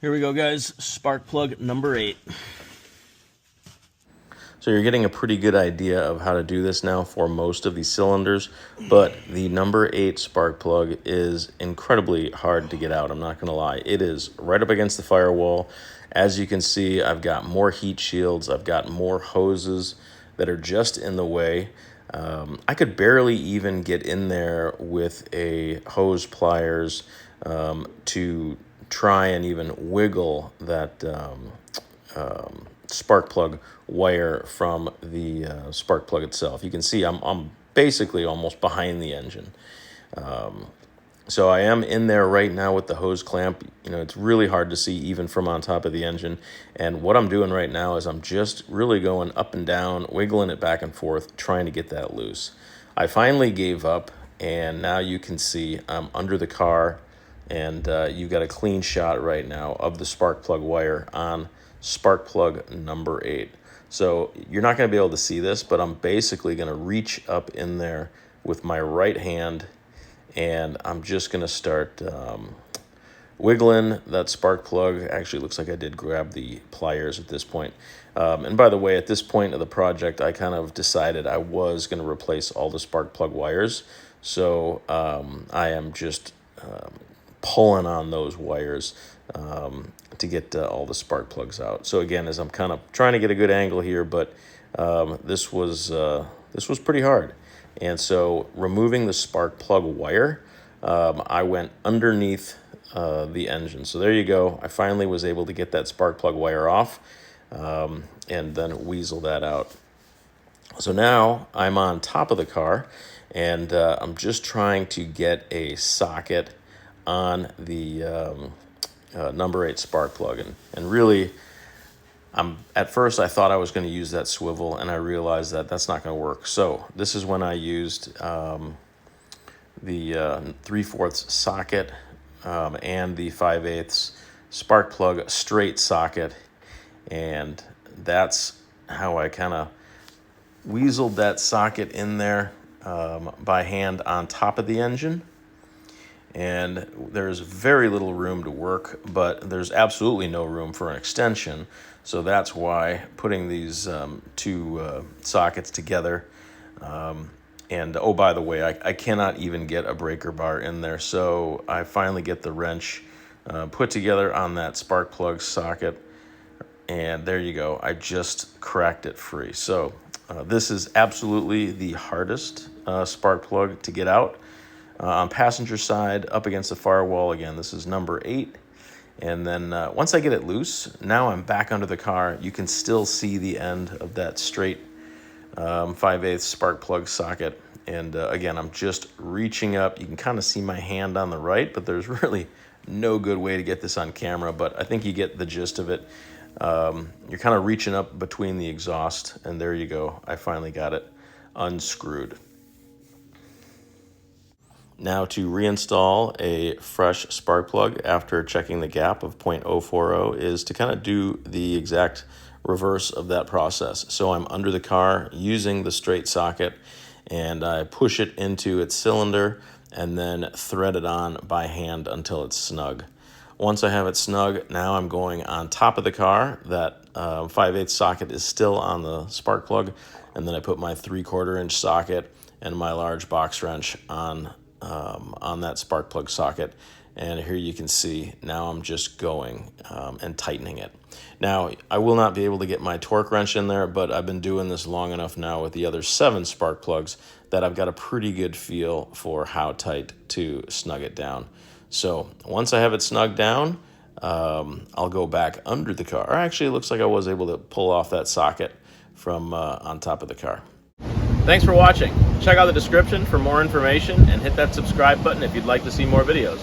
Here we go, guys. Spark plug number 8. So you're getting a pretty good idea of how to do this now for most of these cylinders, but the number 8 spark plug is incredibly hard to get out, I'm not going to lie. It is right up against the firewall. As you can see, I've got more heat shields, I've got more hoses that are just in the way. I could barely even get in there with a hose pliers to try and even wiggle that spark plug wire from the spark plug itself. You can see I'm basically almost behind the engine. So I am in there right now with the hose clamp. You know, it's really hard to see even from on top of the engine. And what I'm doing right now is I'm just really going up and down, wiggling it back and forth, trying to get that loose. I finally gave up, and now you can see I'm under the car, and you've got a clean shot right now of the spark plug wire on spark plug number 8. So you're not going to be able to see this, but I'm basically going to reach up in there with my right hand, and I'm just going to start wiggling that spark plug. Actually, it looks like I did grab the pliers at this point. And by the way, at this point of the project, I kind of decided I was going to replace all the spark plug wires. So I am just pulling on those wires to get all the spark plugs out. So again, as I'm kind of trying to get a good angle here, but this was pretty hard. And so removing the spark plug wire, I went underneath the engine. So there you go. I finally was able to get that spark plug wire off and then weasel that out. So now I'm on top of the car, and I'm just trying to get a socket on the number 8 spark plug. And really, at first I thought I was going to use that swivel, and I realized that that's not going to work. So this is when I used the 3/4 socket and the 5/8 spark plug straight socket, and that's how I kind of weaseled that socket in there by hand on top of the engine. And there's very little room to work, but there's absolutely no room for an extension. So that's why putting these two sockets together. And oh, by the way, I cannot even get a breaker bar in there. So I finally get the wrench put together on that spark plug socket. And there you go. I just cracked it free. So this is absolutely the hardest spark plug to get out. On passenger side, up against the firewall, again, this is number 8. And then once I get it loose, now I'm back under the car. You can still see the end of that straight 5/8 spark plug socket. And again, I'm just reaching up. You can kind of see my hand on the right, but there's really no good way to get this on camera. But I think you get the gist of it. You're kind of reaching up between the exhaust, and there you go. I finally got it unscrewed. Now to reinstall a fresh spark plug after checking the gap of 0.040 is to kind of do the exact reverse of that process. So I'm under the car using the straight socket, and I push it into its cylinder and then thread it on by hand until it's snug. Once I have it snug, now I'm going on top of the car. That 5/8 socket is still on the spark plug, and then I put my 3/4 inch socket and my large box wrench on that spark plug socket. And here you can see now I'm just going and tightening it. Now I will not be able to get my torque wrench in there, but I've been doing this long enough now with the other 7 spark plugs that I've got a pretty good feel for how tight to snug it down. So once I have it snugged down, I'll go back under the car. Actually, it looks like I was able to pull off that socket from on top of the car. Thanks for watching. Check out the description for more information and hit that subscribe button if you'd like to see more videos.